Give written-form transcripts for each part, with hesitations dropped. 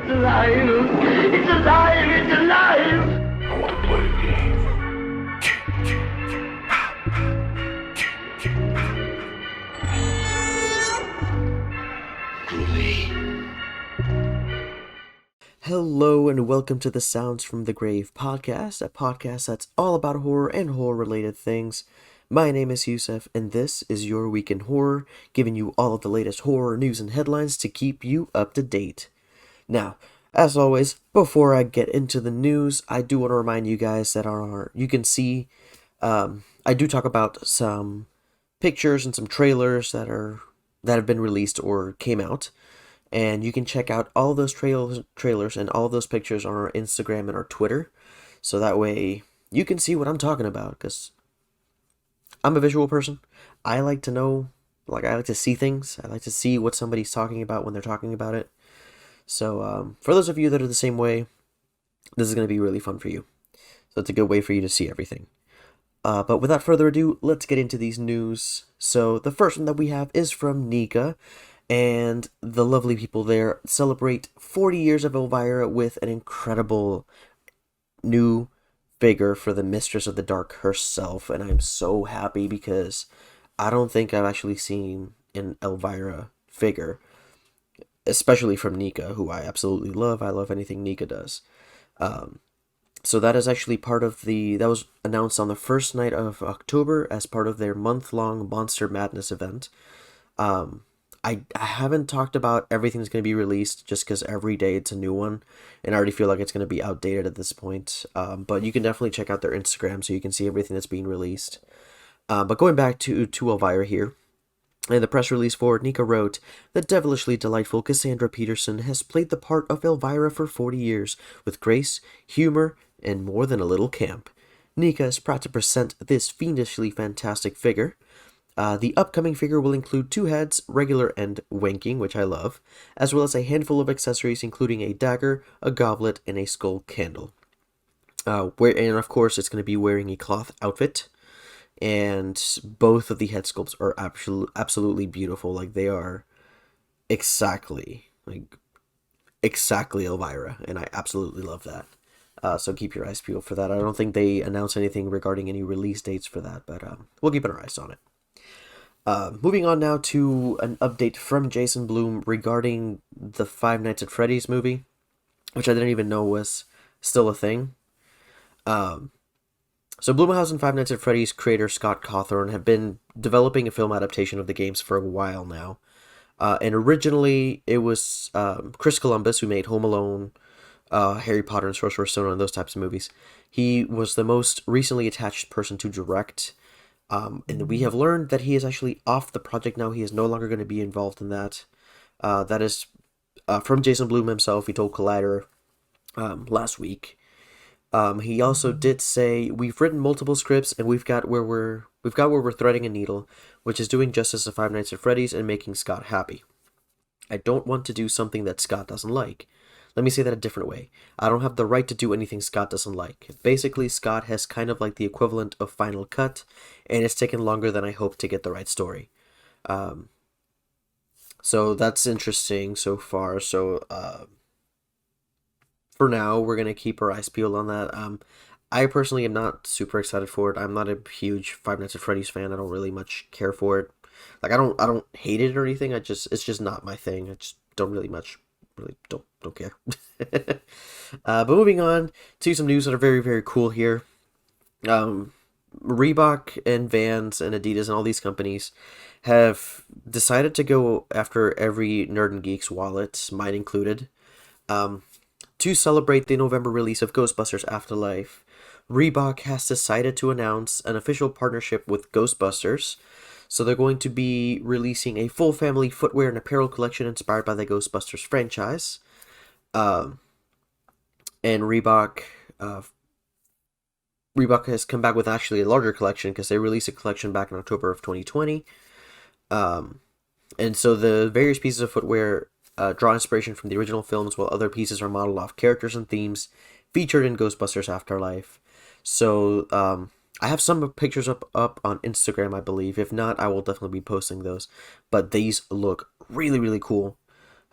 alive! It's alive! It's alive! I want to play a game. Hello and welcome to the Sounds from the Grave podcast, a podcast that's all about horror and horror-related things. My name is Yussef, and this is your week in horror, giving you all of the latest horror news and headlines to keep you up to date. Now, as always, before I get into the news, I do want to remind you guys that you can see, I do talk about some pictures and some trailers that have been released or came out. And you can check out all those trailers and all those pictures on our Instagram and our Twitter. So that way you can see what I'm talking about. Because I'm a visual person. I like to know, I like to see things. I like to see what somebody's talking about when they're talking about it. So for those of you that are the same way, this is going to be really fun for you. So it's a good way for you to see everything. But without further ado, let's get into these news. So the first one that we have is from Nika. And the lovely people there celebrate 40 years of Elvira with an incredible new figure for the Mistress of the Dark herself. And I'm so happy because I don't think I've actually seen an Elvira figure, especially from Nika, who I absolutely love. I love anything Nika does. So that is actually that was announced on the first night of October as part of their month-long Monster Madness event. I haven't talked about everything that's going to be released just because every day it's a new one, and I already feel like it's going to be outdated at this point. But you can definitely check out their Instagram so you can see everything that's being released. But going back to Elvira here, in the press release for it, Nika wrote, "The devilishly delightful Cassandra Peterson has played the part of Elvira for 40 years, with grace, humor, and more than a little camp. Nika is proud to present this fiendishly fantastic figure. The upcoming figure will include 2 heads, regular and wanking, which I love, as well as a handful of accessories including a dagger, a goblet, and a skull candle. And of course it's going to be wearing a cloth outfit, and both of the head sculpts are absolutely beautiful. Like, they are exactly Elvira, and I absolutely love that. So keep your eyes peeled for that. I don't think they announced anything regarding any release dates for that, but we'll keep our eyes on it. Moving on now to an update from Jason Blum regarding the Five Nights at Freddy's movie, which I didn't even know was still a thing. So Blumhouse and Five Nights at Freddy's creator Scott Cawthon have been developing a film adaptation of the games for a while now. And originally it was Chris Columbus, who made Home Alone, Harry Potter and Sorcerer's Stone, and those types of movies. He was the most recently attached person to direct. And we have learned that he is actually off the project now. He is no longer going to be involved in that. That is from Jason Blum himself. He told Collider last week. He also did say, "We've written multiple scripts, and we've got where we're threading a needle, which is doing justice to Five Nights at Freddy's and making Scott happy. I don't want to do something that Scott doesn't like. Let me say that a different way. I don't have the right to do anything Scott doesn't like. Basically, Scott has kind of like the equivalent of Final Cut, and it's taken longer than I hoped to get the right story." So that's interesting so far. So for now, we're going to keep our eyes peeled on that. I personally am not super excited for it. I'm not a huge Five Nights at Freddy's fan. I don't really much care for it. Like, I don't hate it or anything. It's just not my thing. I just don't really don't care. But moving on to some news that are very, very cool here. Reebok and Vans and Adidas and all these companies have decided to go after every Nerd and Geek's wallet, mine included, to celebrate the November release of Ghostbusters Afterlife. Reebok has decided to announce an official partnership with Ghostbusters. So they're going to be releasing a full family footwear and apparel collection inspired by the Ghostbusters franchise. And Reebok has come back with actually a larger collection because they released a collection back in October of 2020. And so the various pieces of footwear draw inspiration from the original films, while other pieces are modeled off characters and themes featured in Ghostbusters Afterlife. So I have some pictures up on Instagram, I believe. If not, I will definitely be posting those. But these look really, really cool.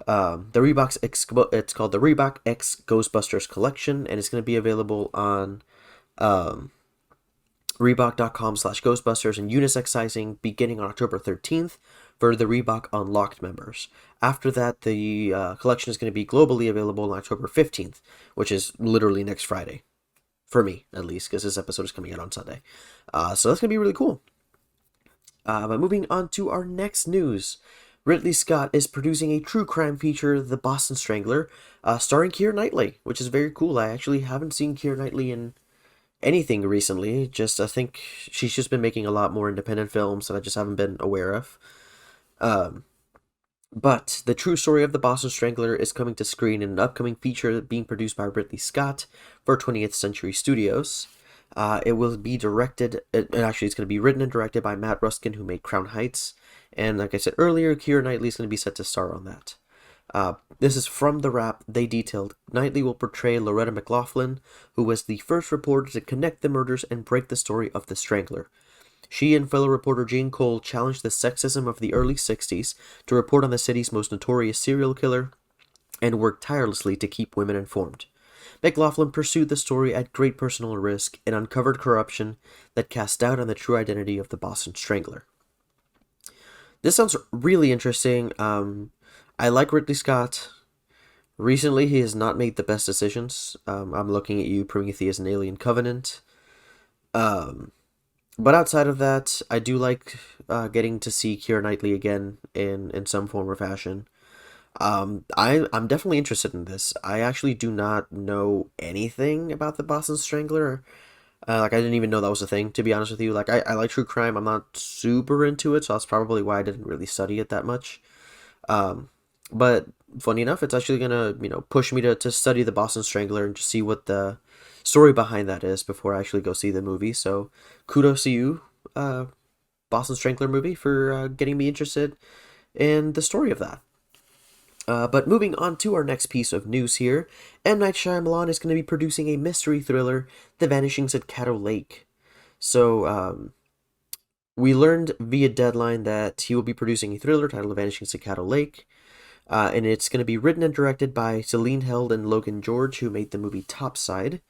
It's called the Reebok X Ghostbusters Collection, and it's going to be available on um, Reebok.com/Ghostbusters and unisex sizing beginning on October 13th for the Reebok Unlocked members. After that, the collection is going to be globally available on October 15th, which is literally next Friday. For me, at least, because this episode is coming out on Sunday. So that's going to be really cool. But moving on to our next news. Ridley Scott is producing a true crime feature, The Boston Strangler, starring Keira Knightley, which is very cool. I actually haven't seen Keira Knightley in anything recently. I think she's just been making a lot more independent films that I just haven't been aware of. Um, but the true story of the Boston Strangler is coming to screen in an upcoming feature being produced by Ridley Scott for 20th Century Studios. It will be directed, actually, it's going to be written and directed by Matt Ruskin, who made Crown Heights. And like I said earlier, Keira Knightley is going to be set to star on that. This is from The Wrap. They detailed Knightley will portray Loretta McLaughlin, who was the first reporter to connect the murders and break the story of the Strangler. She and fellow reporter Jane Cole challenged the sexism of the early 60s to report on the city's most notorious serial killer and worked tirelessly to keep women informed. McLaughlin pursued the story at great personal risk and uncovered corruption that cast doubt on the true identity of the Boston Strangler. This sounds really interesting. I like Ridley Scott. Recently, he has not made the best decisions. I'm looking at you, Prometheus and Alien Covenant. But outside of that, I do like getting to see Keira Knightley again in some form or fashion. I'm definitely interested in this. I actually do not know anything about the Boston Strangler. I didn't even know that was a thing, to be honest with you. I like true crime. I'm not super into it, so that's probably why I didn't really study it that much. But funny enough, it's actually gonna, push me to study the Boston Strangler and just see what the story behind that is before I actually go see the movie. So kudos to you, Boston Strangler movie, for getting me interested in the story of that. But moving on to our next piece of news here, M. Night Shyamalan is going to be producing a mystery thriller, The Vanishings at Caddo Lake. So, we learned via Deadline that he will be producing a thriller titled The Vanishings at Caddo Lake, and it's going to be written and directed by Celine Held and Logan George, who made the movie Topside.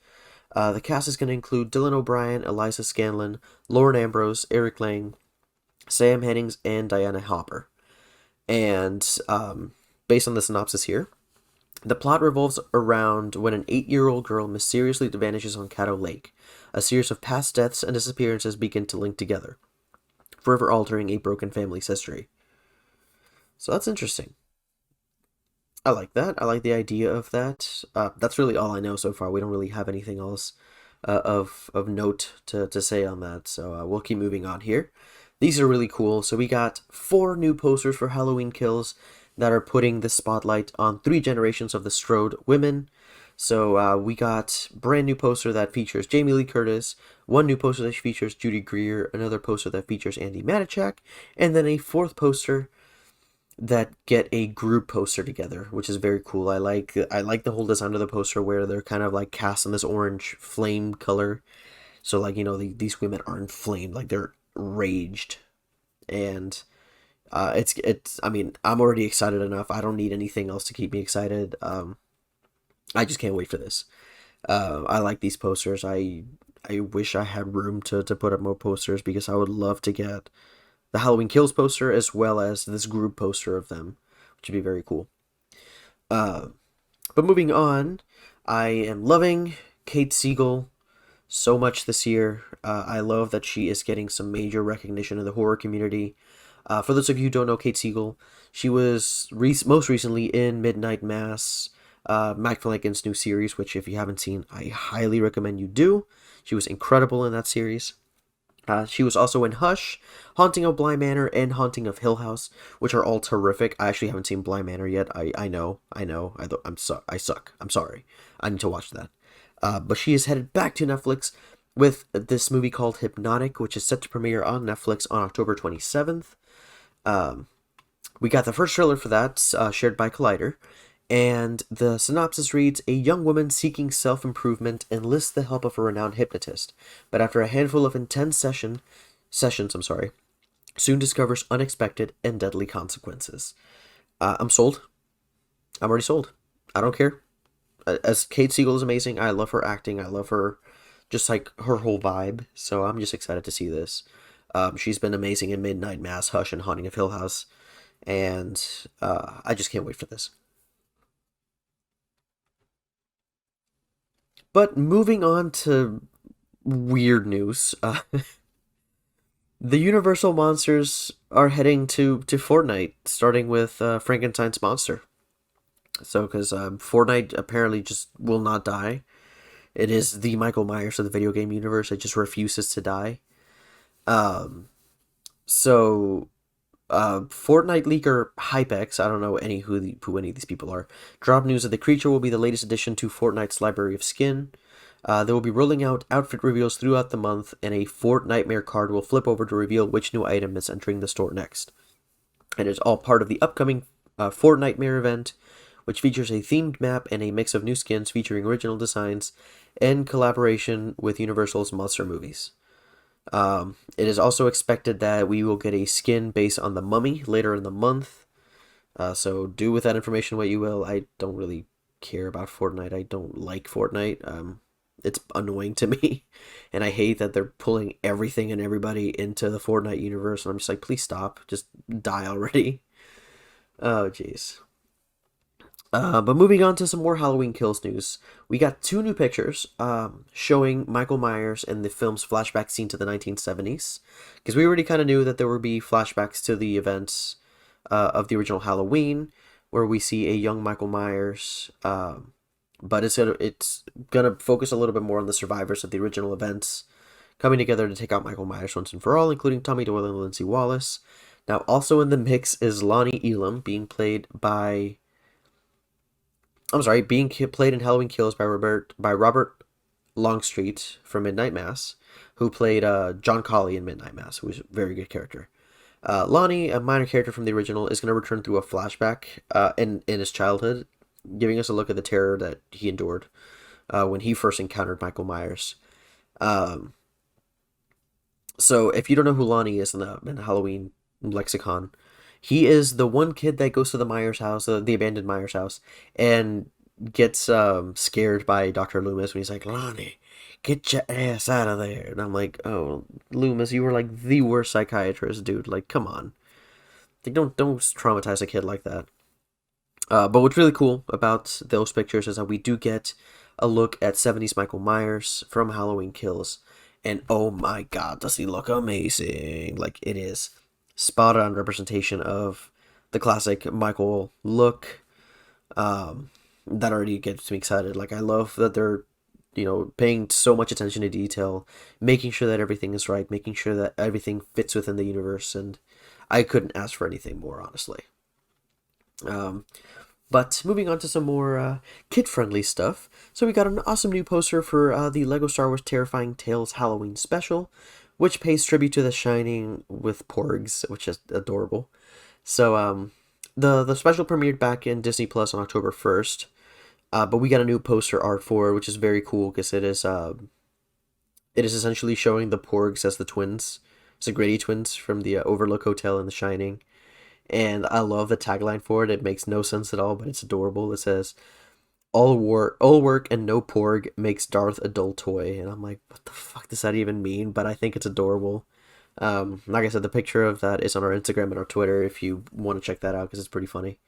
The cast is going to include Dylan O'Brien, Eliza Scanlon, Lauren Ambrose, Eric Lang, Sam Hennings, and Diana Hopper. And, based on the synopsis here, the plot revolves around when an 8-year-old girl mysteriously vanishes on Caddo Lake. A series of past deaths and disappearances begin to link together, forever altering a broken family's history. So that's interesting. I like that. I like the idea of that. That's really all I know so far. We don't really have anything else of note to say on that, so we'll keep moving on here. These are really cool. So we got 4 new posters for Halloween Kills that are putting the spotlight on 3 generations of the Strode women. So we got brand new poster that features Jamie Lee Curtis, 1 new poster that features Judy Greer, another poster that features Andy Manichak, and then a 4th poster that get a group poster together, which is very cool. I like the whole design of the poster where they're kind of like cast in this orange flame color. So these women aren't inflamed, like they're raged, and I mean, I'm already excited enough. I don't need anything else to keep me excited. I just can't wait for this. I like these posters. I wish I had room to put up more posters because I would love to get the Halloween Kills poster as well as this group poster of them, which would be very cool. But moving on, I am loving Kate Siegel so much this year. I love that she is getting some major recognition in the horror community. For those of you who don't know Kate Siegel, she was most recently in Midnight Mass, Mike Flanagan's new series, which if you haven't seen, I highly recommend you do. She was incredible in that series. She was also in Hush, Haunting of Bly Manor, and Haunting of Hill House, which are all terrific. I actually haven't seen Bly Manor yet. I know. I suck. I'm sorry. I need to watch that. But she is headed back to Netflix with this movie called Hypnotic, which is set to premiere on Netflix on October 27th. We got the first trailer for that, shared by Collider, and the synopsis reads, a young woman seeking self-improvement enlists the help of a renowned hypnotist, but after a handful of intense sessions, soon discovers unexpected and deadly consequences. I'm sold. I'm already sold. I don't care. As Kate Siegel is amazing. I love her acting. I love her, just like her whole vibe. So I'm just excited to see this. She's been amazing in Midnight Mass, Hush, and Haunting of Hill House, and I just can't wait for this. But moving on to weird news, the Universal monsters are heading to Fortnite, starting with Frankenstein's monster. So, because Fortnite apparently just will not die. It is the Michael Myers of the video game universe. It just refuses to die. Um, so Fortnite leaker Hypex, I don't know who any of these people are, dropped news that the creature will be the latest addition to Fortnite's library of skin. They will be rolling out outfit reveals throughout the month, and a Fort Nightmare card will flip over to reveal which new item is entering the store next. And it's all part of the upcoming Fort Nightmare event, which features a themed map and a mix of new skins featuring original designs and collaboration with Universal's monster movies. It is also expected that we will get a skin based on the Mummy later in the month. So do with that information what you will. I don't really care about Fortnite. I don't like Fortnite. It's annoying to me, and I hate that they're pulling everything and everybody into the Fortnite universe. And I'm just like, please stop. Just die already. Oh, jeez. But moving on to some more Halloween Kills news, we got two new pictures showing Michael Myers in the film's flashback scene to the 1970s. Because we already kind of knew that there would be flashbacks to the events of the original Halloween, where we see a young Michael Myers. But it's gonna focus a little bit more on the survivors of the original events coming together to take out Michael Myers once and for all, including Tommy Doyle and Lindsay Wallace. Now, also in the mix is Lonnie Elam, being played in Halloween Kills by Robert Longstreet from Midnight Mass, who played John Colley in Midnight Mass, who was a very good character. Lonnie, a minor character from the original, is going to return through a flashback in his childhood, giving us a look at the terror that he endured when he first encountered Michael Myers. Um, so, if you don't know who Lonnie is in the Halloween lexicon, he is the one kid that goes to the Myers house, the abandoned Myers house, and gets scared by Dr. Loomis when he's like, Lonnie, get your ass out of there. And I'm like, oh, Loomis, you were like the worst psychiatrist, dude. Like, come on. Like, don't traumatize a kid like that. But what's really cool about those pictures is that we do get a look at 70s Michael Myers from Halloween Kills. And oh my god, does he look amazing! Like, it is spot on representation of the classic Michael look. That already gets me excited. Like, I love that they're, paying so much attention to detail, making sure that everything is right, making sure that everything fits within the universe, and I couldn't ask for anything more, honestly. Um, but moving on to some more kid-friendly stuff. So we got an awesome new poster for the Lego Star Wars Terrifying Tales Halloween Special, which pays tribute to The Shining with porgs, which is adorable. So the special premiered back in Disney Plus on October 1st, but we got a new poster art for it, which is very cool because it is essentially showing the porgs as the twins. It's the Grady twins from the Overlook Hotel in The Shining. And I love the tagline for it. It makes no sense at all, but it's adorable. It says, all work and no porg makes Darth a dull toy." And I'm like, what the fuck does that even mean? But I think it's adorable. Like I said, the picture of that is on our Instagram and our Twitter if you want to check that out because it's pretty funny.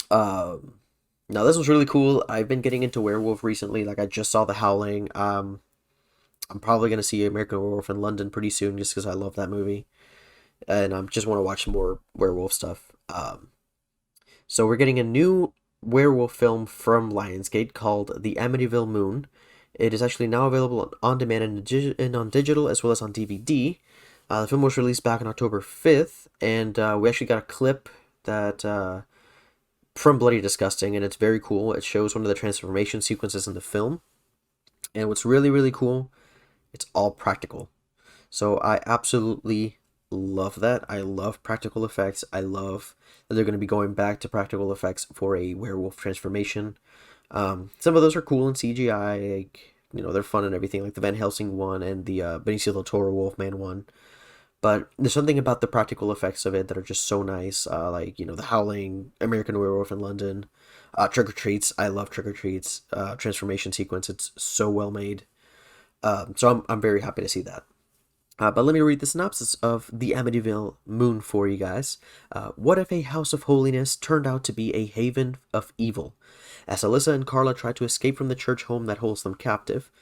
Um, Now this was really cool. I've been getting into werewolf recently. Like, I just saw The Howling. I'm probably gonna see American Werewolf in London pretty soon just because I love that movie and I just want to watch more werewolf stuff. So we're getting a new werewolf film from Lionsgate called The Amityville Moon. It is actually now available on demand and on digital as well as on DVD. The film was released back on October 5th, and we actually got a clip that from Bloody Disgusting, and it's very cool. It shows one of the transformation sequences in the film, and what's really, really cool, it's all practical. So I absolutely love that. I love practical effects. I love that they're going to be going back to practical effects for a werewolf transformation. Some of those are cool in CGI. Like, they're fun and everything, like the Van Helsing one and the Benicio del Toro Wolfman one. But there's something about the practical effects of it that are just so nice. Like, The Howling, American Werewolf in London, Trick or Treats. I love Trick or Treats. Transformation sequence. It's so well made. So I'm very happy to see that. But let me read the synopsis of the Amityville Moon for you guys. What if a house of holiness turned out to be a haven of evil? As Alyssa and Carla try to escape from the church home that holds them captive,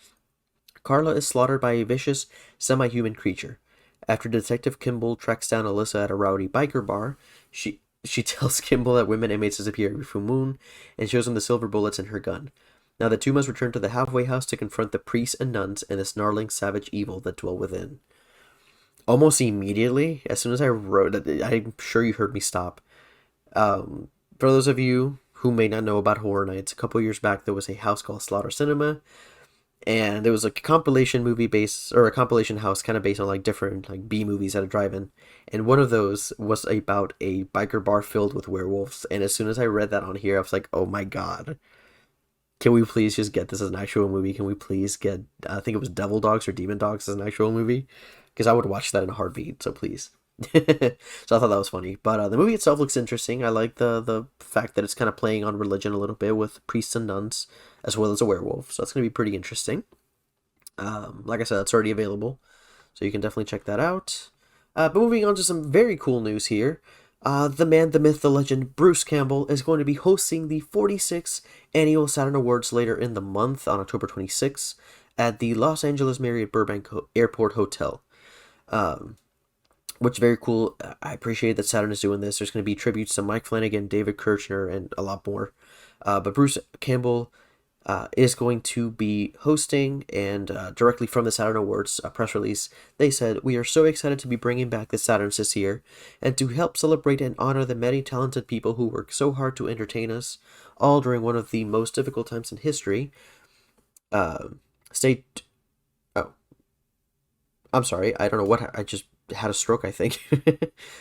Carla is slaughtered by a vicious, semi-human creature. After Detective Kimball tracks down Alyssa at a rowdy biker bar, she tells Kimball that women inmates disappear every full moon and shows him the silver bullets in her gun. Now the two must return to the halfway house to confront the priests and nuns and the snarling savage evil that dwell within. Almost immediately, as soon as I wrote it, I'm sure you heard me stop. For those of you who may not know about Horror Nights, a couple years back there was a house called Slaughter Cinema, and there was like a compilation movie based, or a compilation house kind of based on like different like B movies at a drive-in, and one of those was about a biker bar filled with werewolves. And as soon as I read that on here, I was like, oh my god, can we please just get this as an actual movie? Can we please get, I think it was Devil Dogs or Demon Dogs as an actual movie? Because I would watch that in a heartbeat, so please. So I thought that was funny. But the movie itself looks interesting. I like the fact that it's kind of playing on religion a little bit with priests and nuns, as well as a werewolf. So that's going to be pretty interesting. Like I said, it's already available, so you can definitely check that out. But moving on to some very cool news here. The man, the myth, the legend, Bruce Campbell is going to be hosting the 46th Annual Saturn Awards later in the month on October 26th at the Los Angeles Marriott Burbank Airport Hotel. Which is very cool. I appreciate that Saturn is doing this. There's going to be tributes to Mike Flanagan, David Kirchner, and a lot more. But Bruce Campbell is going to be hosting, and directly from the Saturn Awards press release, they said, "We are so excited to be bringing back the Saturns this year, and to help celebrate and honor the many talented people who work so hard to entertain us, all during one of the most difficult times in history. Stay... Oh, I'm sorry. I don't know what... I just had a stroke, I think.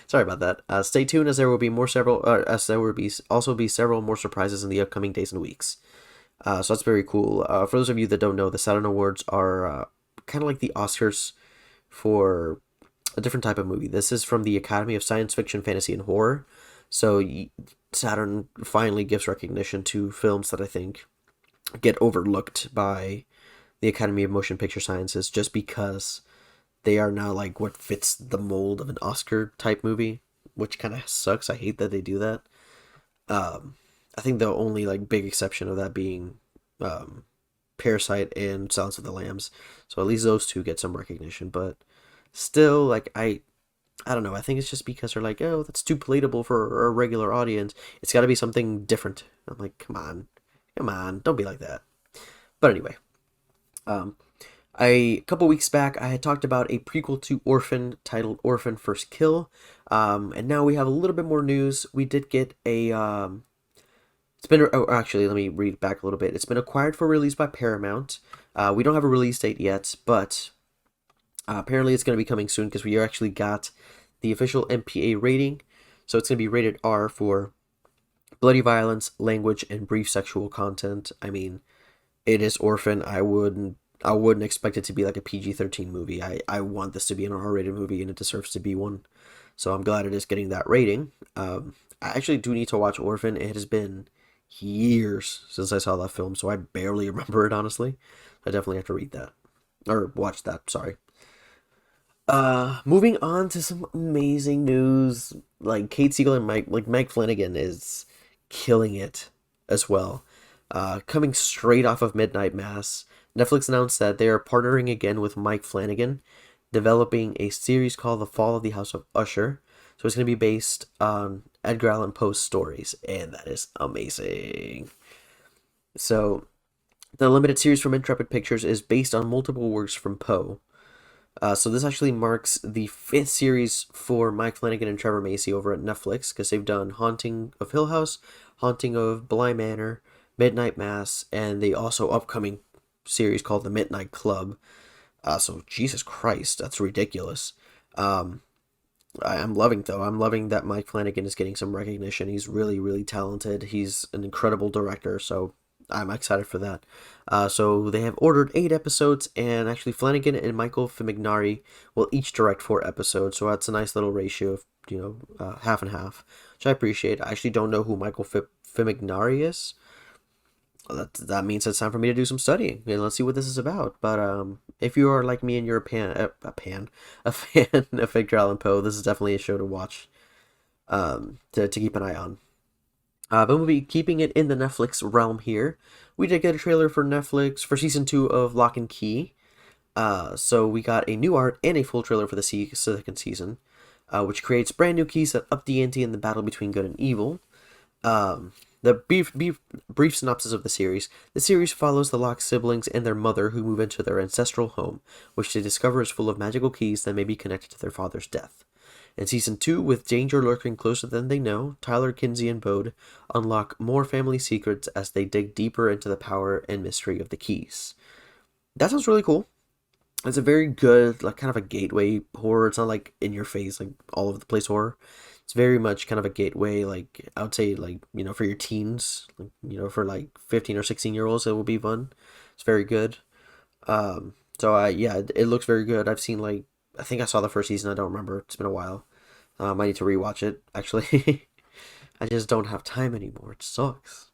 Sorry about that. Stay tuned, as there will be also be several more surprises in the upcoming days and weeks." So that's very cool. For those of you that don't know, the Saturn Awards are kind of like the Oscars for a different type of movie. This is from the Academy of Science Fiction, Fantasy, and Horror. So Saturn finally gives recognition to films that I think get overlooked by the Academy of Motion Picture Sciences just because they are now like what fits the mold of an Oscar type movie, which kind of sucks. I hate that they do that. I think the only like big exception of that being Parasite and Silence of the Lambs. So at least those two get some recognition, but still, like I don't know. I think it's just because they're like, oh, that's too palatable for a regular audience. It's got to be something different. I'm like, come on, don't be like that. But anyway, a couple weeks back, I had talked about a prequel to Orphan titled Orphan First Kill, and now we have a little bit more news. We did get a actually, let me read back a little bit. It's been acquired for release by Paramount. We don't have a release date yet, but apparently it's going to be coming soon because we actually got the official MPA rating. So it's going to be rated R for bloody violence, language, and brief sexual content. I mean, it is Orphan. I wouldn't expect it to be like a PG-13 movie. I want this to be an R-rated movie, and it deserves to be one. So I'm glad it is getting that rating. I actually do need to watch Orphan. It has been years since I saw that film, so I barely remember it, honestly. I definitely have to read that. Or watch that, sorry. Moving on to some amazing news. Like, Kate Siegel and Mike Flanagan is killing it as well. Coming straight off of Midnight Mass, Netflix announced that they are partnering again with Mike Flanagan, developing a series called The Fall of the House of Usher. So it's going to be based on Edgar Allan Poe's stories, and that is amazing. So the limited series from Intrepid Pictures is based on multiple works from Poe. So this actually marks the 5th series for Mike Flanagan and Trevor Macy over at Netflix, because they've done Haunting of Hill House, Haunting of Bly Manor, Midnight Mass, and the also upcoming series called The Midnight Club. So Jesus Christ, that's ridiculous. I'm loving that Mike Flanagan is getting some recognition. He's really, really talented. He's an incredible director, so I'm excited for that. So they have ordered 8 episodes, and actually Flanagan and Michael Fimignari will each direct 4 episodes. So that's a nice little ratio of half and half, which I appreciate. I actually don't know who Michael Fimignari is. That means it's time for me to do some studying and let's see what this is about. But if you are like me and you're a fan of Edgar Allan Poe, this is definitely a show to watch. To keep an eye on. But we'll be keeping it in the Netflix realm here. We did get a trailer for Netflix for season 2 of Lock and Key. So we got a new art and a full trailer for the second season, which creates brand new keys that up the ante in the battle between good and evil. The brief synopsis of the series. The series follows the Locke siblings and their mother who move into their ancestral home, which they discover is full of magical keys that may be connected to their father's death. In season 2, with danger lurking closer than they know, Tyler, Kinsey, and Bode unlock more family secrets as they dig deeper into the power and mystery of the keys. That sounds really cool. It's a very good, like, kind of a gateway horror. It's not like in your face, like all over the place horror. It's very much kind of a gateway, like I would say, like, for your teens, like, for like 15 or 16-year-olds, it will be fun. It's very good. So yeah, it looks very good. I've seen like I think I saw the first season. I don't remember. It's been a while. I need to rewatch it. Actually, I just don't have time anymore. It sucks.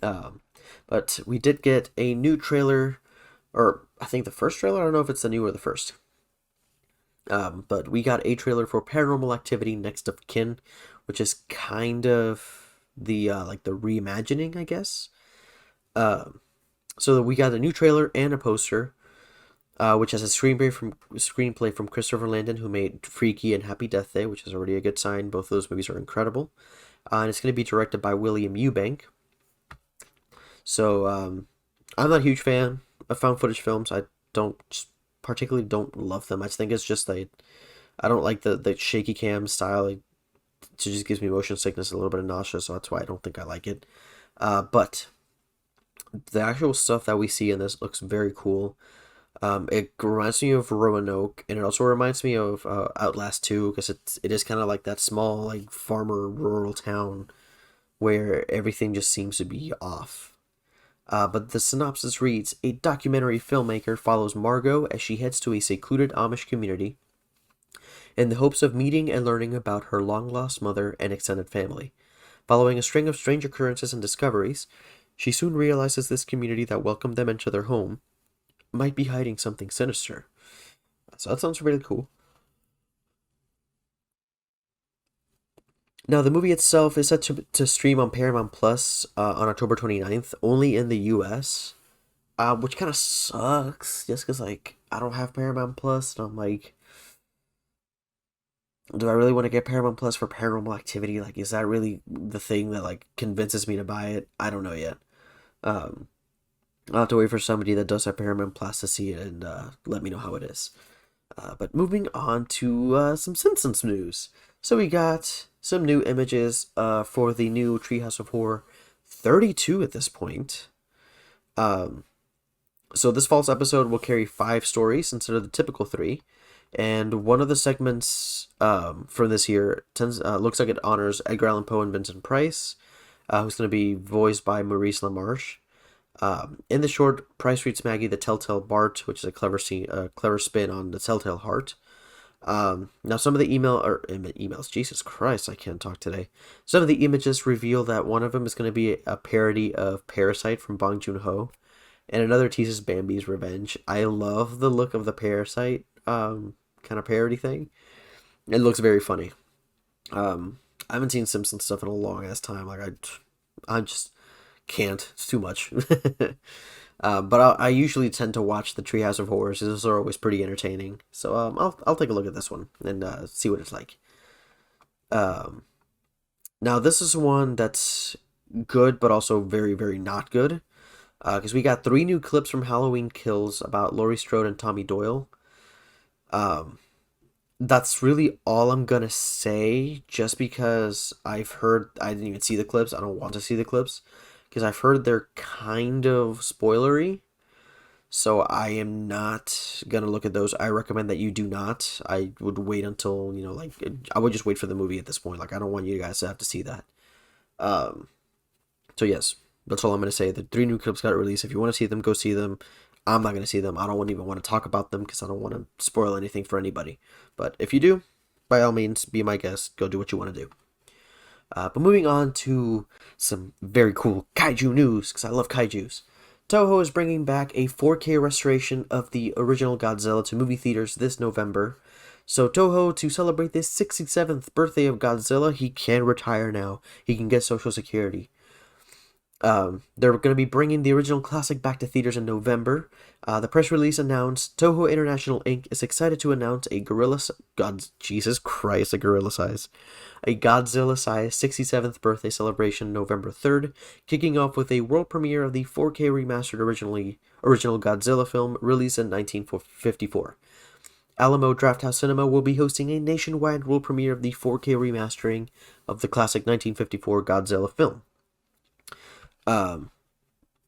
But we did get a new trailer, or I think the first trailer. I don't know if it's the new or the first. But we got a trailer for Paranormal Activity: Next of Kin, which is kind of the like the reimagining, I guess. So we got a new trailer and a poster, which has a screenplay from Christopher Landon, who made Freaky and Happy Death Day, which is already a good sign. Both of those movies are incredible. And it's going to be directed by William Eubank. So I'm not a huge fan of found footage films. I particularly don't love them. I just think it's just like I don't like the shaky cam style. It just gives me motion sickness, a little bit of nausea, so that's why I don't think I like it. But the actual stuff that we see in this looks very cool. It reminds me of Roanoke, and it also reminds me of Outlast 2, because it is kind of like that small, like, farmer rural town where everything just seems to be off. But the synopsis reads, a documentary filmmaker follows Margot as she heads to a secluded Amish community in the hopes of meeting and learning about her long-lost mother and extended family. Following a string of strange occurrences and discoveries, she soon realizes this community that welcomed them into their home might be hiding something sinister. So that sounds really cool. Now, the movie itself is set to stream on Paramount Plus on October 29th, only in the US, which kind of sucks, just because, like, I don't have Paramount Plus, and I'm like, do I really want to get Paramount Plus for Paranormal Activity? Like, is that really the thing that, like, convinces me to buy it? I don't know yet. Um, I'll have to wait for somebody that does have Paramount Plus to see it and let me know how it is. But moving on to some Simpsons news. So we got some new images for the new Treehouse of Horror 32 at this point. So this fall's episode will carry 5 stories instead of the typical 3. And one of the segments from this year looks like it honors Edgar Allan Poe and Vincent Price, who's going to be voiced by Maurice LaMarche. In the short, Price reads Maggie the Telltale Bart, which is a clever spin on the Telltale Heart. Now some of the emails, Jesus Christ, I can't talk today. Some of the images reveal that one of them is going to be a parody of Parasite from Bong Joon-ho, and another teases Bambi's Revenge. I love the look of the Parasite kind of parody thing. It looks very funny. I haven't seen Simpsons stuff in a long ass time. Like I just can't. It's too much. But I usually tend to watch the Treehouse of Horrors. Those are always pretty entertaining. So I'll take a look at this one and see what it's like. Now this is one that's good, but also very, very not good. Because we got 3 new clips from Halloween Kills about Laurie Strode and Tommy Doyle. That's really all I'm gonna say, just because I didn't even see the clips. I don't want to see the clips, because I've heard they're kind of spoilery. So I am not gonna look at those. I recommend that you do not. I would wait until, like, I would just wait for the movie at this point. Like, I don't want you guys to have to see that. So yes. That's all I'm going to say. The 3 new clips got released. If you want to see them, go see them. I'm not going to see them. I don't even want to talk about them because I don't want to spoil anything for anybody. But if you do, by all means, be my guest. Go do what you want to do. But moving on to some very cool kaiju news, because I love kaijus. Toho is bringing back a 4K restoration of the original Godzilla to movie theaters this November. So Toho, to celebrate this 67th birthday of Godzilla, he can retire now. He can get Social Security. They're going to be bringing the original classic back to theaters in November. The press release announced Toho International Inc. is excited to announce a Jesus Christ, a Godzilla-sized 67th birthday celebration November 3rd, kicking off with a world premiere of the 4K remastered original Godzilla film released in 1954. Alamo Drafthouse Cinema will be hosting a nationwide world premiere of the 4K remastering of the classic 1954 Godzilla film.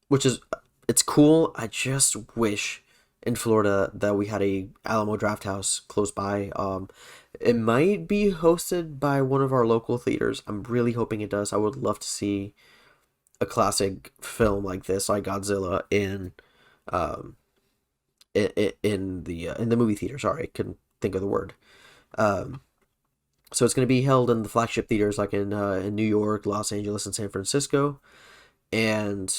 Which is, it's cool. I just wish in Florida that we had a Alamo Drafthouse close by. It might be hosted by one of our local theaters. I'm really hoping it does. I would love to see a classic film like this, like Godzilla, in the movie theater. Sorry, I couldn't think of the word. So it's going to be held in the flagship theaters, like in New York, Los Angeles, and San Francisco. And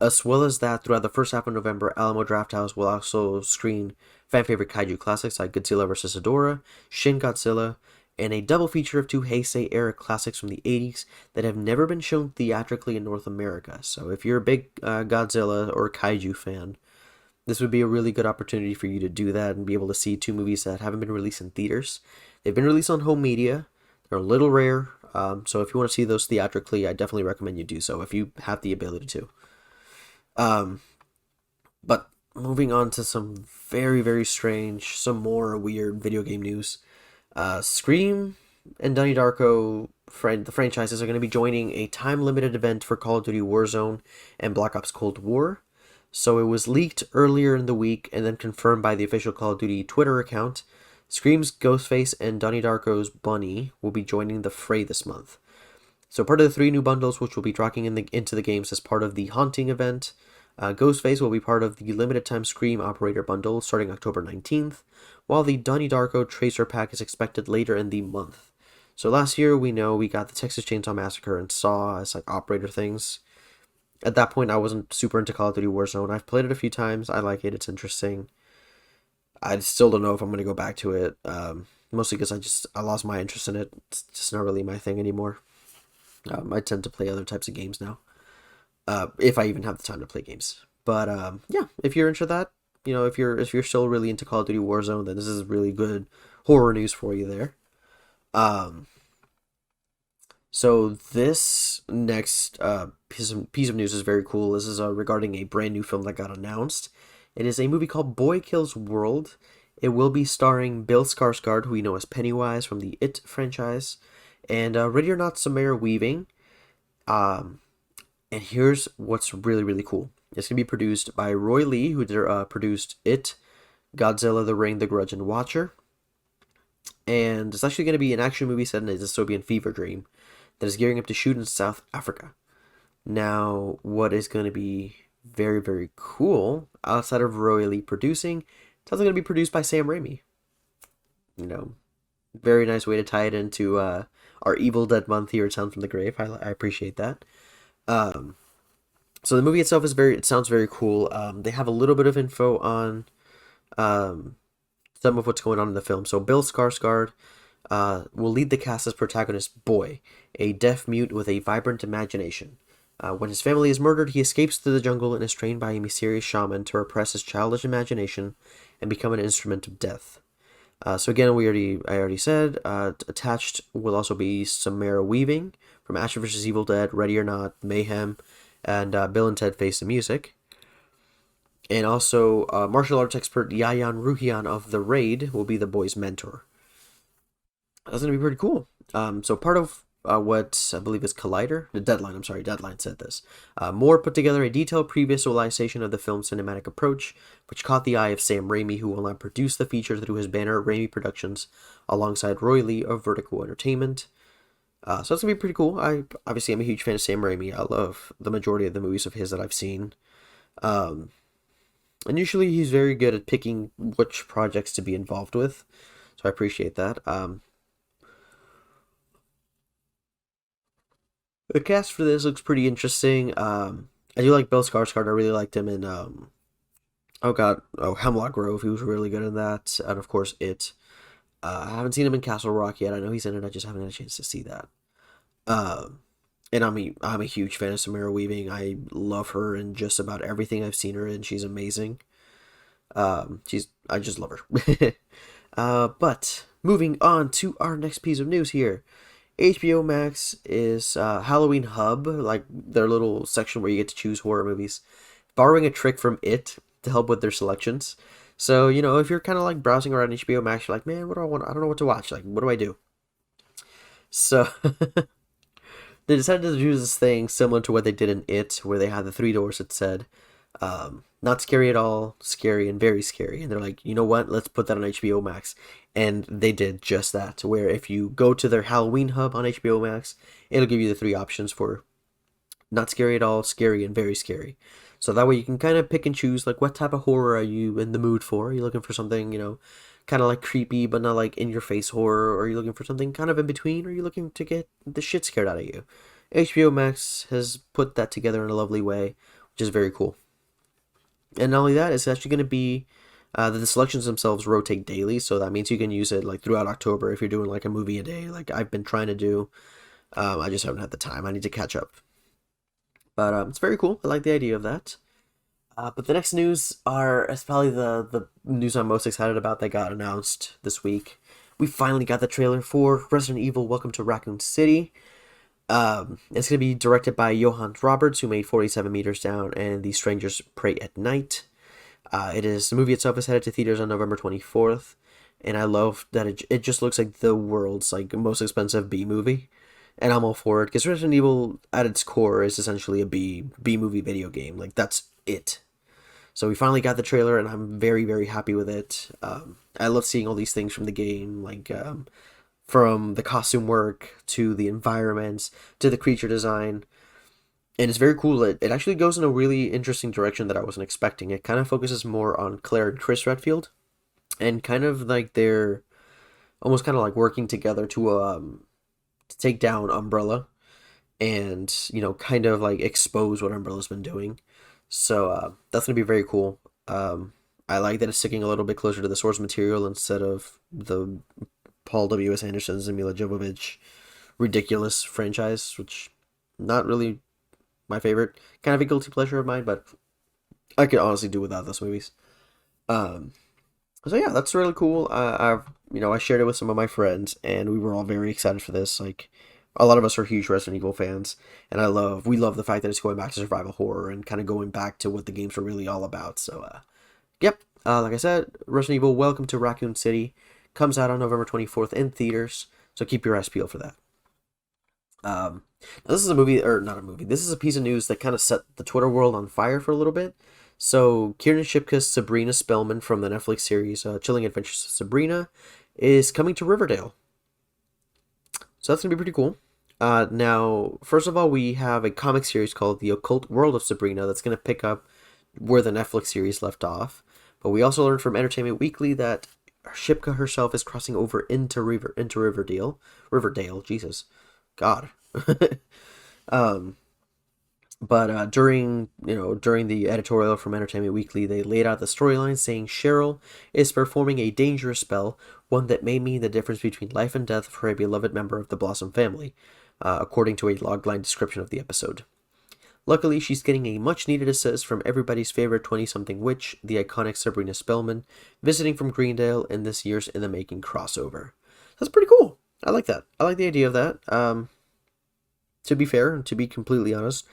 as well as that, throughout the first half of November, Alamo Drafthouse will also screen fan-favorite kaiju classics like Godzilla vs. Ghidorah, Shin Godzilla, and a double feature of 2 Heisei-era classics from the 80s that have never been shown theatrically in North America. So if you're a big Godzilla or kaiju fan, this would be a really good opportunity for you to do that and be able to see 2 movies that haven't been released in theaters. They've been released on home media. They're a little rare. So if you want to see those theatrically, I definitely recommend you do so if you have the ability to. But moving on to some very, very strange, some more weird video game news. Scream and Donnie Darko, the franchises, are going to be joining a time-limited event for Call of Duty Warzone and Black Ops Cold War. So it was leaked earlier in the week and then confirmed by the official Call of Duty Twitter account. Scream's Ghostface and Donnie Darko's Bunny will be joining the fray this month. So part of the 3 new bundles which will be dropping into the games as part of the Haunting event, Ghostface will be part of the limited time Scream Operator bundle starting October 19th, while the Donnie Darko Tracer Pack is expected later in the month. So last year we got the Texas Chainsaw Massacre and Saw as like operator things. At that point I wasn't super into Call of Duty Warzone. I've played it a few times. I like it. It's interesting. I still don't know if I'm going to go back to it, mostly because I lost my interest in it. It's just not really my thing anymore. I tend to play other types of games now, if I even have the time to play games. But yeah, if you're into that, if you're still really into Call of Duty Warzone, then this is really good horror news for you there. So this next piece of news is very cool. This is regarding a brand new film that got announced. It is a movie called Boy Kills World. It will be starring Bill Skarsgård, who we know as Pennywise from the It franchise, and Ready or Not Samara Weaving. And here's what's really, really cool. It's going to be produced by Roy Lee, who produced It, Godzilla, The Ring, The Grudge, and Watcher. And it's actually going to be an action movie set in a dystopian fever dream that is gearing up to shoot in South Africa. Now, what is going to be very, very cool, outside of Roy Lee producing, it's also going to be produced by Sam Raimi. Very nice way to tie it into our Evil Dead month here at Sound from the Grave. I appreciate that. So the movie itself it sounds very cool. They have a little bit of info on some of what's going on in the film. So Bill Skarsgård will lead the cast as protagonist Boy, a deaf mute with a vibrant imagination. When his family is murdered, he escapes to the jungle and is trained by a mysterious shaman to repress his childish imagination and become an instrument of death. So again, I already said, attached will also be Samara Weaving from Ash vs. Evil Dead, Ready or Not, Mayhem, and Bill and Ted Face the Music. And also, martial arts expert Yayan Ruhian of The Raid will be the boy's mentor. That's going to be pretty cool. So part of what I believe is Deadline said this. Moore put together a detailed pre-visualization of the film's cinematic approach, which caught the eye of Sam Raimi, who will now produce the feature through his banner Raimi Productions, alongside Roy Lee of Vertigo Entertainment. So that's gonna be pretty cool. I'm a huge fan of Sam Raimi. I love the majority of the movies of his that I've seen. Um, and usually he's very good at picking which projects to be involved with. So I appreciate that. The cast for this looks pretty interesting. I do like Bill Skarsgård. I really liked him in Hemlock Grove. He was really good in that, and of course It. I haven't seen him in Castle Rock yet. I know he's in it. I just haven't had a chance to see that. Um, and I'm a huge fan of Samara Weaving. I love her in just about everything I've seen her in. She's amazing. I just love her. But moving on to our next piece of news here. HBO Max is Halloween Hub, like their little section where you get to choose horror movies, borrowing a trick from It to help with their selections. So, if you're kind of like browsing around HBO Max, you're like, man, what do I want? I don't know what to watch. Like, what do I do? So, they decided to do this thing similar to what they did in It, where they had the three doors that said, not scary at all, scary and very scary. And they're like, you know what? Let's put that on HBO Max. And they did just that, where if you go to their Halloween hub on HBO Max, it'll give you the three options for not scary at all, scary, and very scary. So that way you can kind of pick and choose, like, what type of horror are you in the mood for? Are you looking for something, kind of like creepy, but not like in your face horror? Or are you looking for something kind of in between? Or are you looking to get the shit scared out of you? HBO Max has put that together in a lovely way, which is very cool. And not only that, it's actually going to be the selections themselves rotate daily, so that means you can use it like throughout October if you're doing like a movie a day, like I've been trying to do. I just haven't had the time. I need to catch up. But it's very cool. I like the idea of that. But the next news is probably the news I'm most excited about that got announced this week. We finally got the trailer for Resident Evil Welcome to Raccoon City. It's going to be directed by Johann Roberts, who made 47 Meters Down and The Strangers Pray at Night. The movie itself is headed to theaters on November 24th, and I love that it just looks like the world's like most expensive B movie, and I'm all for it because Resident Evil at its core is essentially a B movie video game. Like that's it. So we finally got the trailer, and I'm very very happy with it. I love seeing all these things from the game, like from the costume work to the environments to the creature design. And it's very cool. It actually goes in a really interesting direction that I wasn't expecting. It kind of focuses more on Claire and Chris Redfield, and kind of like they're almost kind of like working together to take down Umbrella, and kind of like expose what Umbrella's been doing. So that's gonna be very cool. I like that it's sticking a little bit closer to the source material instead of the Paul W.S. Anderson's and Mila Jovovich ridiculous franchise, which not really my favorite. Kind of a guilty pleasure of mine, but I could honestly do without those movies. Um, so yeah, that's really cool. I shared it with some of my friends, and we were all very excited for this. Like, a lot of us are huge Resident Evil fans, and we love the fact that it's going back to survival horror and kind of going back to what the games were really all about. So, yep. Like I said, Resident Evil Welcome to Raccoon City comes out on November 24th in theaters. So keep your eyes peeled for that. Now this is a movie, or not a movie. This is a piece of news that kind of set the Twitter world on fire for a little bit. So Kiernan Shipka's Sabrina Spellman from the Netflix series Chilling Adventures of Sabrina is coming to Riverdale. So that's gonna be pretty cool. Now, first of all, we have a comic series called The Occult World of Sabrina that's gonna pick up where the Netflix series left off. But we also learned from Entertainment Weekly that Shipka herself is crossing over into Riverdale. Jesus, God. um, but during the editorial from Entertainment Weekly, they laid out the storyline saying Cheryl is performing a dangerous spell, one that may mean the difference between life and death for a beloved member of the Blossom family, according to a logline description of the episode. Luckily, she's getting a much-needed assist from everybody's favorite 20-something witch, the iconic Sabrina Spellman, visiting from Greendale in this year's In the Making crossover. That's pretty cool. I like that. I like the idea of that. To be fair, and to be completely honest,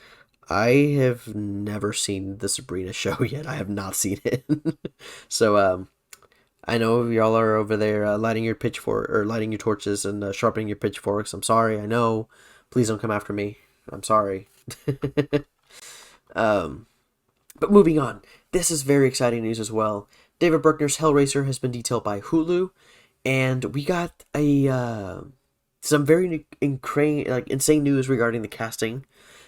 I have never seen the Sabrina show yet. I have not seen it. So, I know y'all are over there lighting your pitchfork or lighting your torches and sharpening your pitchforks. I'm sorry. I know. Please don't come after me. I'm sorry. um, but moving on. This is very exciting news as well. David Bruckner's Hellraiser has been detailed by Hulu, and we got a some very insane news regarding the casting.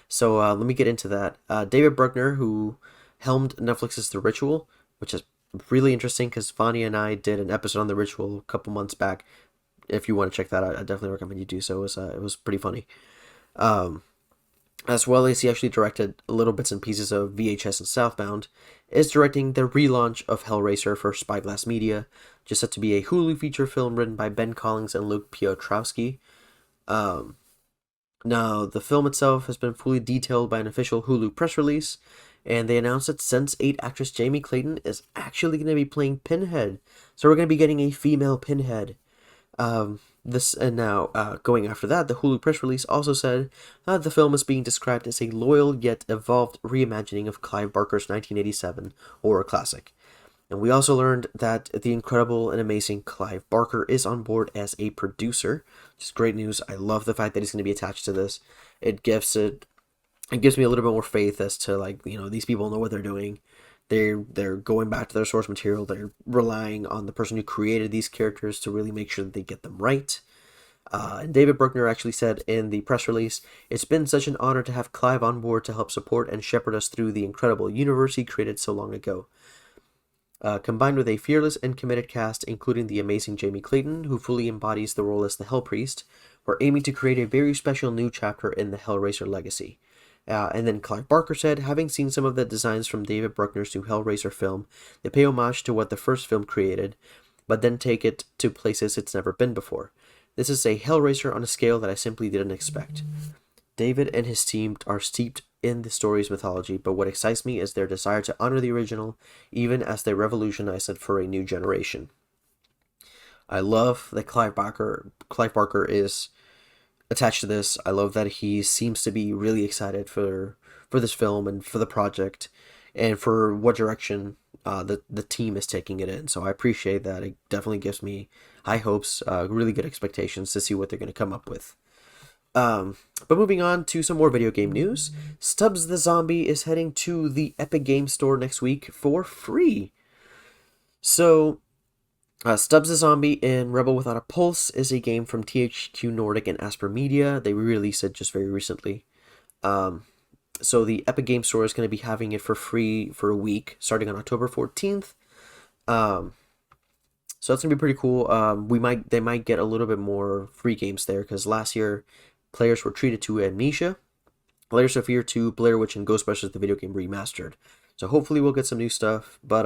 So let me get into that. David Bruckner, who helmed Netflix's The Ritual, which is really interesting because Vanya and I did an episode on The Ritual a couple months back. If you want to check that out, I definitely recommend you do so. It was pretty funny. Um, as well as he actually directed little bits and pieces of VHS and Southbound, is directing the relaunch of Hellraiser for Spyglass Media, just set to be a Hulu feature film written by Ben Collins and Luke Piotrowski. Um, Now, the film itself has been fully detailed by an official Hulu press release, and they announced that Sense8 actress Jamie Clayton is actually going to be playing Pinhead. So we're going to be getting a female Pinhead. Going after that, the Hulu press release also said the film is being described as a loyal yet evolved reimagining of Clive Barker's 1987 horror classic. And we also learned that the incredible and amazing Clive Barker is on board as a producer, which is great news. I love the fact that he's going to be attached to this. It gives me a little bit more faith as to these people know what they're doing. They're going back to their source material. They're relying on the person who created these characters to really make sure that they get them right. And David Bruckner actually said in the press release, "It's been such an honor to have Clive on board to help support and shepherd us through the incredible universe he created so long ago. Combined with a fearless and committed cast, including the amazing Jamie Clayton, who fully embodies the role as the Hell Priest, we're aiming to create a very special new chapter in the Hellraiser legacy." And then Clive Barker said, "Having seen some of the designs from David Bruckner's new Hellraiser film, they pay homage to what the first film created, but then take it to places it's never been before. This is a Hellraiser on a scale that I simply didn't expect. David and his team are steeped in the story's mythology, but what excites me is their desire to honor the original, even as they revolutionize it for a new generation." I love that Clive Barker is attached to this. I love that he seems to be really excited for this film and for the project and for what direction the team is taking it in. So I appreciate that. It definitely gives me high hopes, really good expectations to see what they're going to come up with. But moving on to some more video game news, Stubbs the Zombie is heading to the Epic Games Store next week for free. So Stubbs the Zombie in Rebel Without a Pulse is a game from THQ Nordic and Asper Media. They released it just very recently. So the Epic Games Store is going to be having it for free for a week, starting on October 14th. So that's going to be pretty cool. They might get a little bit more free games there, because last year players were treated to Amnesia, Layers of Fear 2, Blair Witch, and Ghostbusters the video game remastered. So hopefully we'll get some new stuff, but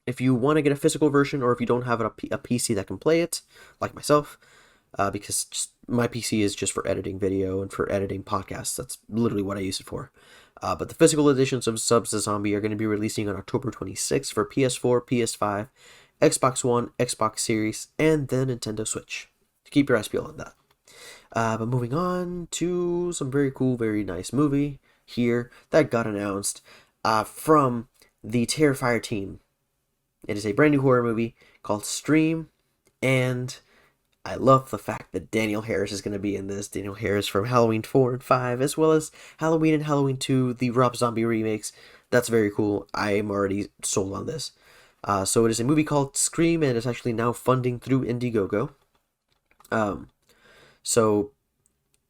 if you want to get a physical version, or if you don't have a PC that can play it, like myself, because my PC is just for editing video and for editing podcasts. That's literally what I use it for. But the physical editions of Stubbs the Zombie are going to be releasing on October 26th for PS4, PS5, Xbox One, Xbox Series, and the Nintendo Switch. So keep your eyes peeled on that. But moving on to some very cool, very nice movie here that got announced from the Terrifier team. It is a brand new horror movie called Stream, and I love the fact that Daniel Harris is going to be in this. Daniel Harris from Halloween 4 and 5, as well as Halloween and Halloween 2, the Rob Zombie remakes. That's very cool. I am already sold on this. So it is a movie called Scream, and it's actually now funding through Indiegogo. So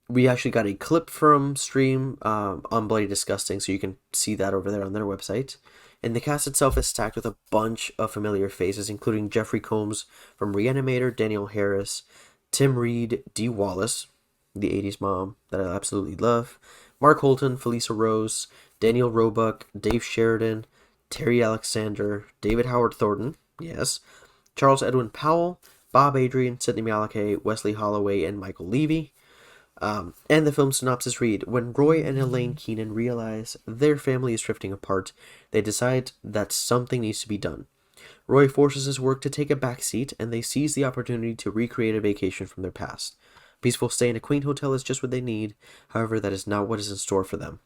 we actually got a clip from Stream on Bloody Disgusting, so you can see that over there on their website. And the cast itself is stacked with a bunch of familiar faces, including Jeffrey Combs from Reanimator, Daniel Harris, Tim Reed, Dee Wallace, the 80s mom that I absolutely love, Mark Holton, Felissa Rose, Daniel Roebuck, Dave Sheridan, Terry Alexander, David Howard Thornton, yes, Charles Edwin Powell, Bob Adrian, Sidney Malachi, Wesley Holloway, and Michael Levy. And the film synopsis read: when Roy and Elaine Keenan realize their family is drifting apart, they decide that something needs to be done. Roy forces his work to take a backseat, and they seize the opportunity to recreate a vacation from their past. A peaceful stay in a quaint hotel is just what they need, however, that is not what is in store for them.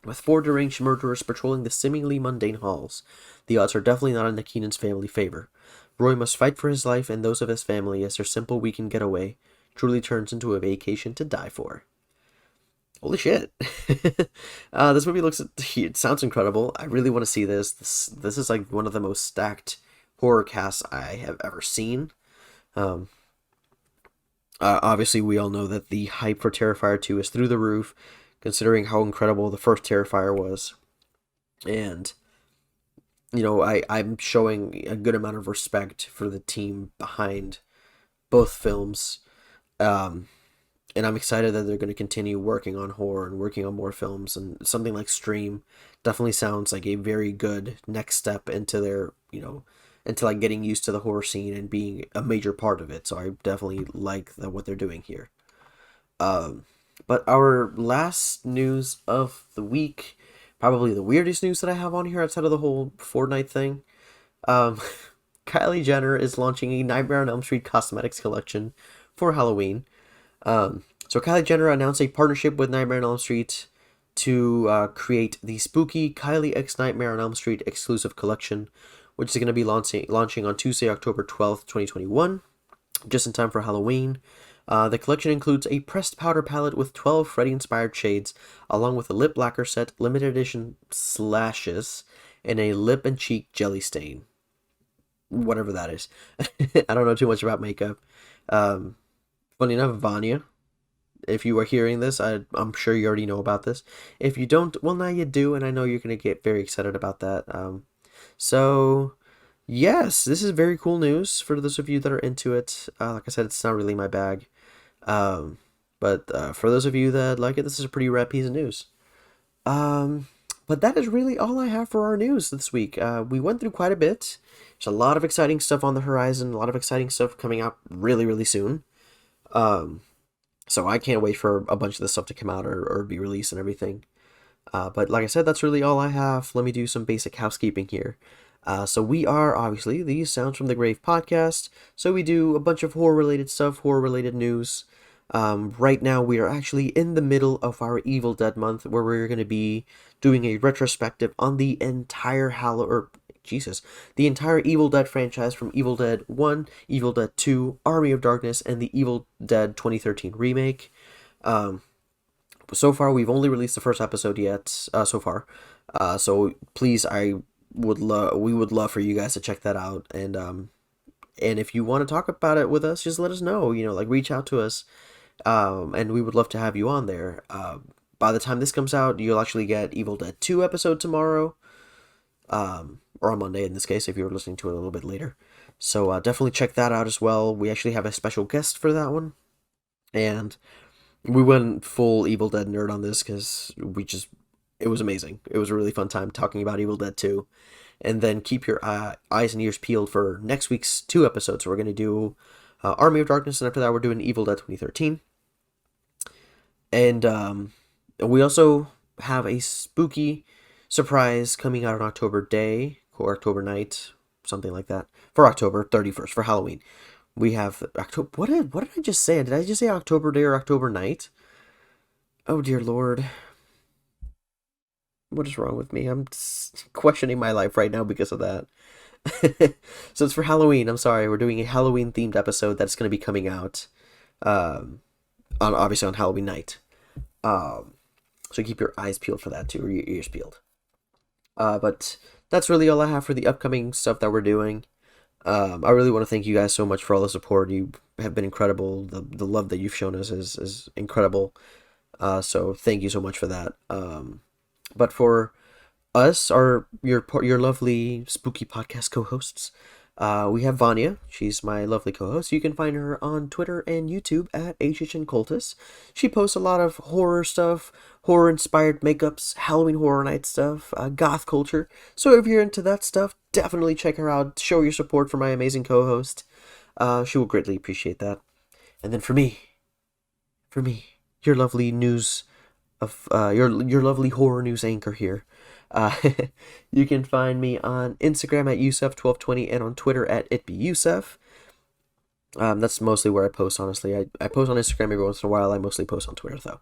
With 4 deranged murderers patrolling the seemingly mundane halls, the odds are definitely not in the Keenan's family favor. Roy must fight for his life and those of his family as their simple weekend getaway truly turns into a vacation to die for. Holy shit. This movie it sounds incredible. I really want to see this. This is like one of the most stacked horror casts I have ever seen. Obviously, we all know that the hype for Terrifier 2 is through the roof, considering how incredible the first Terrifier was. And, I'm showing a good amount of respect for the team behind both films. Um, and I'm excited that they're going to continue working on horror and working on more films. And something like Stream definitely sounds like a very good next step into their, into like getting used to the horror scene and being a major part of it. So I definitely like what they're doing here. Um, but our last news of the week, probably the weirdest news that I have on here outside of the whole Fortnite thing. Um, Kylie Jenner is launching a Nightmare on Elm Street cosmetics collection for Halloween. So Kylie Jenner announced a partnership with Nightmare on Elm Street to create the spooky Kylie X Nightmare on Elm Street exclusive collection, which is going to be launching on Tuesday, October 12th, 2021, just in time for Halloween. The collection includes a pressed powder palette with 12 Freddy-inspired shades, along with a lip lacquer set, limited edition slashes, and a lip and cheek jelly stain. Whatever that is. I don't know too much about makeup. Um, Funny enough, Vanya, if you are hearing this, I'm sure you already know about this. If you don't, well, now you do, and I know you're going to get very excited about that. So, yes, this is very cool news for those of you that are into it. Like I said, it's not really my bag. Um, but for those of you that like it, this is a pretty rad piece of news. Um, but that is really all I have for our news this week. We went through quite a bit. There's a lot of exciting stuff on the horizon, a lot of exciting stuff coming out really, really soon. Um, so I can't wait for a bunch of this stuff to come out or be released and everything. But like I said, that's really all I have. Let me do some basic housekeeping here. So we are obviously the Sounds from the Grave podcast. So we do a bunch of horror-related stuff, horror-related news. Right now we are actually in the middle of our Evil Dead month, where we're going to be doing a retrospective on the entire the entire Evil Dead franchise from Evil Dead 1, Evil Dead 2, Army of Darkness, and the Evil Dead 2013 remake. So far, we've only released the first episode yet, so far. So please, we would love for you guys to check that out. And if you want to talk about it with us, just let us know, like reach out to us. And we would love to have you on there. By the time this comes out, you'll actually get Evil Dead 2 episode tomorrow. Or on Monday in this case, if you're listening to it a little bit later. So definitely check that out as well. We actually have a special guest for that one. And we went full Evil Dead nerd on this because it was amazing. It was a really fun time talking about Evil Dead 2. And then keep your eyes and ears peeled for next week's 2 episodes. So we're going to do Army of Darkness, and after that we're doing Evil Dead 2013. And we also have a spooky surprise coming out on October day, or October night, something like that, for October 31st, for Halloween. We have October. What did I just say? Did I just say October day or October night? Oh dear Lord. What is wrong with me? I'm questioning my life right now because of that. So it's for Halloween. I'm sorry. We're doing a Halloween themed episode that's going to be coming out obviously on Halloween night. So keep your eyes peeled for that too, or your ears peeled. But that's really all I have for the upcoming stuff that we're doing. I really want to thank you guys so much for all the support. You have been incredible. The love that you've shown us is incredible. So thank you so much for that. But for us, your lovely spooky podcast co-hosts, we have Vanya. She's my lovely co-host. You can find her on Twitter and YouTube at HHNCultus. She posts a lot of horror stuff, horror-inspired makeups, Halloween Horror Night stuff, goth culture. So if you're into that stuff, definitely check her out. Show your support for my amazing co-host. She will greatly appreciate that. And then for me, your lovely news of your lovely horror news anchor here. Uh, you can find me on Instagram at Yussef1220 and on Twitter at itbeyusef. That's mostly where I post, honestly. I post on Instagram every once in a while. I mostly post on Twitter, though.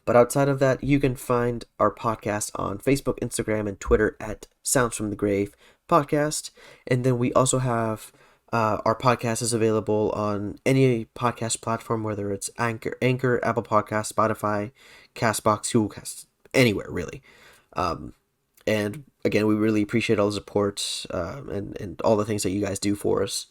But outside of that, you can find our podcast on Facebook, Instagram, and Twitter at Sounds from the Grave Podcast. And then we also have our podcast is available on any podcast platform, whether it's Anchor, Apple Podcasts, Spotify, Castbox, Google Cast, anywhere, really. And again, we really appreciate all the support and all the things that you guys do for us.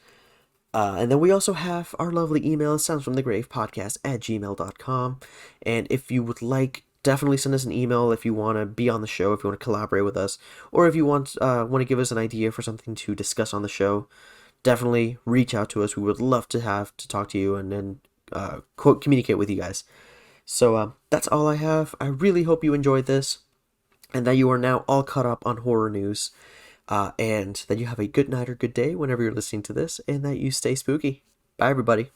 And then we also have our lovely email, soundsfromthegravepodcast@gmail.com. And if you would like, definitely send us an email if you want to be on the show, if you want to collaborate with us, or if you want to give us an idea for something to discuss on the show. Definitely reach out to us. We would love to have to talk to you and then communicate with you guys. So that's all I have. I really hope you enjoyed this and that you are now all caught up on horror news. And that you have a good night or good day whenever you're listening to this, and that you stay spooky. Bye, everybody.